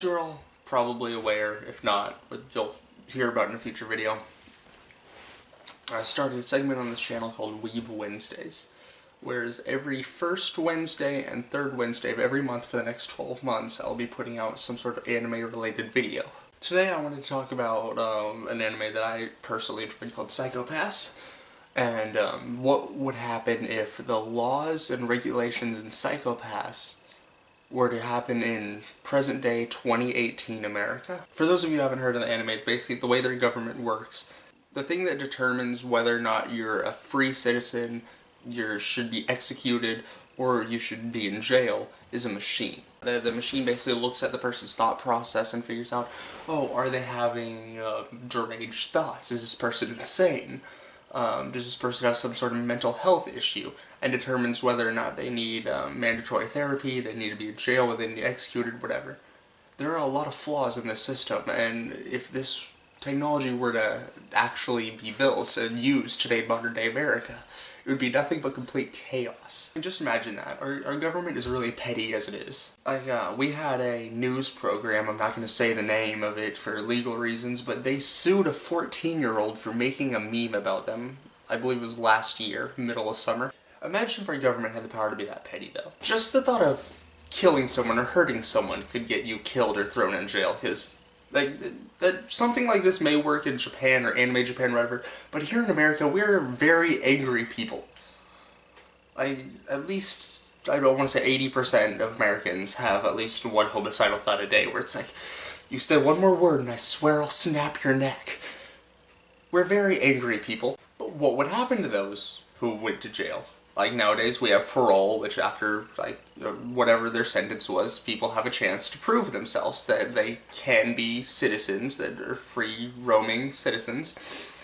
You're all probably aware, if not, but you'll hear about in a future video. I started a segment on this channel called Weeb Wednesdays, whereas every first Wednesday and third Wednesday of every month for the next 12 months, I'll be putting out some sort of anime-related video. Today I wanted to talk about an anime that I personally enjoyed called Psycho-Pass, and what would happen if the laws and regulations in Psycho-Pass were to happen in present-day 2018 America. For those of you who haven't heard of the anime, it's basically the way their government works. The thing that determines whether or not you're a free citizen, you should be executed, or you should be in jail is a machine. The machine basically looks at the person's thought process and figures out, oh, are they having deranged thoughts? Is this person insane? Does this person have some sort of mental health issue? And determines whether or not they need mandatory therapy, they need to be in jail, or they need to be executed, whatever. There are a lot of flaws in this system, and if this technology were to actually be built and used today in modern day America, it would be nothing but complete chaos. And just imagine that. Our government is really petty as it is. Like, we had a news program, I'm not going to say the name of it for legal reasons, but they sued a 14-year-old for making a meme about them. I believe it was last year, middle of summer. Imagine if our government had the power to be that petty, though. Just the thought of killing someone or hurting someone could get you killed or thrown in jail, because that something like this may work in Japan or anime Japan, whatever, but here in America, we're very angry people. Like, at least, I don't want to say 80% of Americans have at least one homicidal thought a day, where it's like, you say one more word and I swear I'll snap your neck. We're very angry people. But what would happen to those who went to jail? Like, nowadays we have parole, which after, like, whatever their sentence was, people have a chance to prove themselves that they can be citizens, that are free, roaming citizens.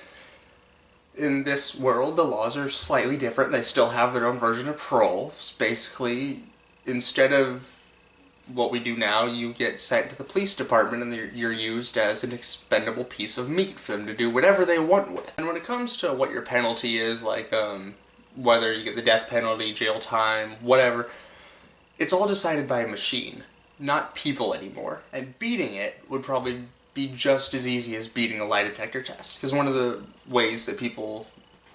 In this world, the laws are slightly different. They still have their own version of parole. It's basically, instead of what we do now, you get sent to the police department and you're used as an expendable piece of meat for them to do whatever they want with. And when it comes to what your penalty is, like, whether you get the death penalty, jail time, whatever, it's all decided by a machine, not people anymore. And beating it would probably be just as easy as beating a lie detector test. Because one of the ways that people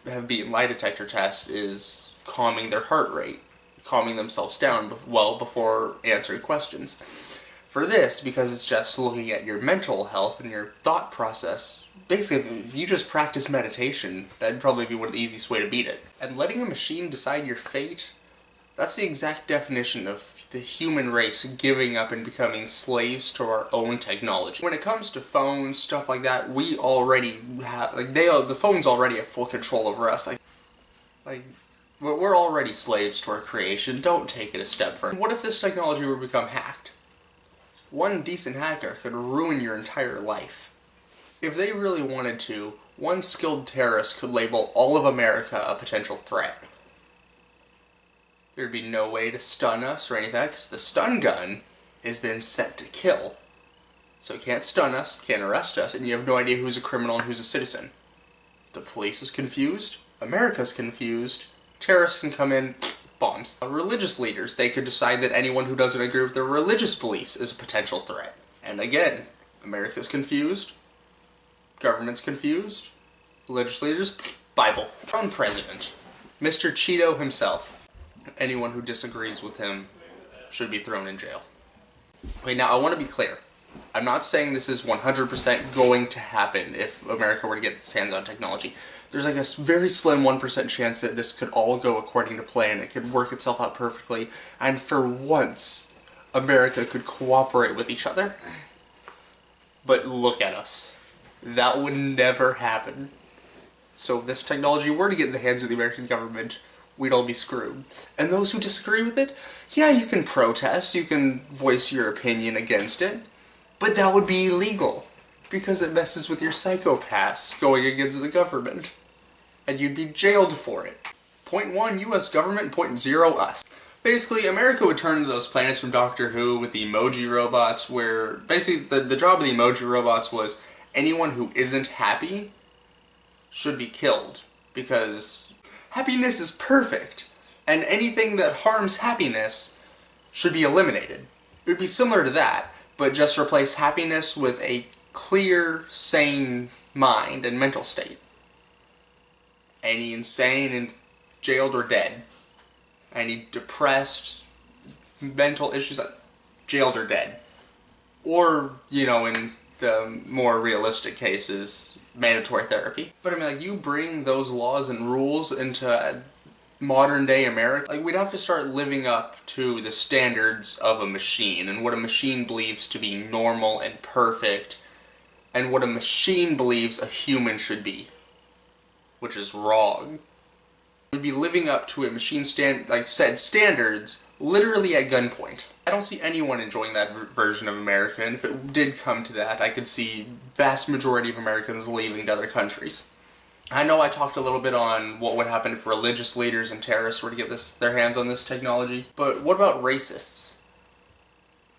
have beaten lie detector tests is calming their heart rate, calming themselves down well before answering questions. For this, because it's just looking at your mental health and your thought process, basically, if you just practice meditation, that'd probably be one of the easiest way to beat it. And letting a machine decide your fate, that's the exact definition of the human race giving up and becoming slaves to our own technology. When it comes to phones, stuff like that, we already have, like, the phones already have full control over us. Like, we're already slaves to our creation. Don't take it a step further. What if this technology were to become hacked? One decent hacker could ruin your entire life. If they really wanted to, one skilled terrorist could label all of America a potential threat. There'd be no way to stun us or anything like that, because the stun gun is then set to kill. So it can't stun us, can't arrest us, and you have no idea who's a criminal and who's a citizen. The police is confused, America's confused, terrorists can come in, bombs. Religious leaders, they could decide that anyone who doesn't agree with their religious beliefs is a potential threat. And again, America's confused, government's confused, religious leaders, Bible. Crown president, Mr. Cheeto himself. Anyone who disagrees with him should be thrown in jail. Wait, now I want to be clear. I'm not saying this is 100% going to happen if America were to get its hands on technology. There's like a very slim 1% chance that this could all go according to plan. It could work itself out perfectly, and for once, America could cooperate with each other. But look at us. That would never happen. So if this technology were to get in the hands of the American government, we'd all be screwed. And those who disagree with it, yeah, you can protest, you can voice your opinion against it, but that would be illegal, because it messes with your Psycho-Pass going against the government, and you'd be jailed for it. Point 1, US government, point 0, us. Basically, America would turn into those planets from Doctor Who with the emoji robots, where basically the job of the emoji robots was anyone who isn't happy should be killed, because happiness is perfect, and anything that harms happiness should be eliminated. It would be similar to that, but just replace happiness with a clear, sane mind and mental state. Any insane and jailed or dead. Any depressed, mental issues, jailed or dead. Or, you know, in the more realistic cases, mandatory therapy. But I mean, like, you bring those laws and rules into modern day America, like, we'd have to start living up to the standards of a machine and what a machine believes to be normal and perfect and what a machine believes a human should be, which is wrong. We'd be living up to a machine set standards literally at gunpoint. I don't see anyone enjoying that version of America, and if it did come to that, I could see vast majority of Americans leaving to other countries. I know I talked a little bit on what would happen if religious leaders and terrorists were to get their hands on this technology, but what about racists?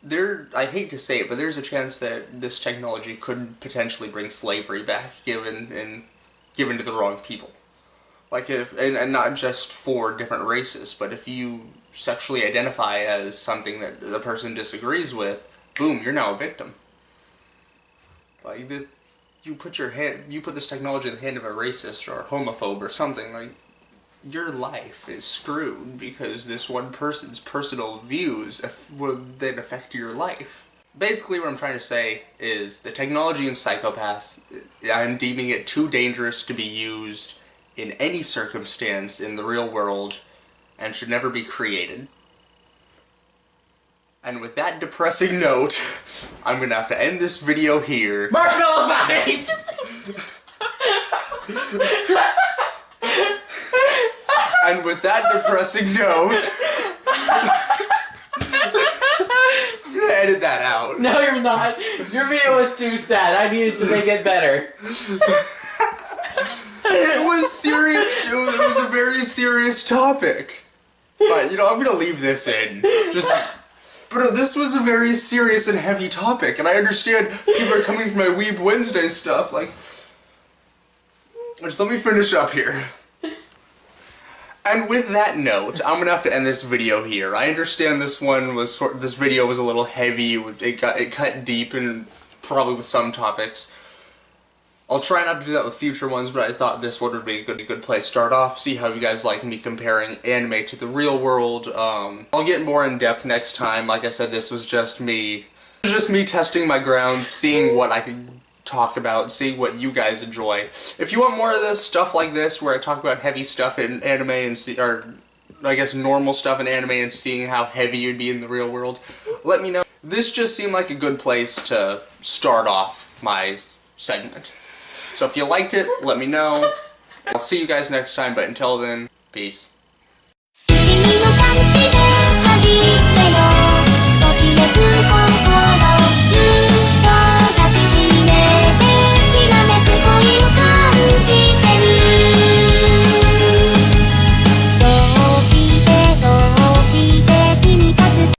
I hate to say it, but there's a chance that this technology could potentially bring slavery back, given to the wrong people. Like, and not just for different races, but if you sexually identify as something that the person disagrees with, boom, you're now a victim. Like, you put this technology in the hand of a racist or a homophobe or something, like, your life is screwed because this one person's personal views would then affect your life. Basically what I'm trying to say is the technology in Psychopaths, I'm deeming it too dangerous to be used in any circumstance in the real world and should never be created. And with that depressing note, I'm gonna have to end this video here. Marshmallow fight! And with that depressing note, I'm gonna edit that out. No, you're not. Your video was too sad. I needed to make it better. It was serious, dude. It was a very serious topic. But, you know, I'm gonna leave this in. But this was a very serious and heavy topic, and I understand people are coming for my Weeb Wednesday stuff, like... Just let me finish up here. And with that note, I'm gonna have to end this video here. I understand this video was a little heavy, it cut deep and probably with some topics. I'll try not to do that with future ones, but I thought this one would be a good place to start off, see how you guys like me comparing anime to the real world. I'll get more in depth next time. Like I said, this was just me testing my ground, seeing what I could talk about, seeing what you guys enjoy. If you want more of this stuff like this, where I talk about heavy stuff in anime or I guess normal stuff in anime and seeing how heavy you'd be in the real world, let me know. This just seemed like a good place to start off my segment. So if you liked it, let me know. I'll see you guys next time, but until then, peace.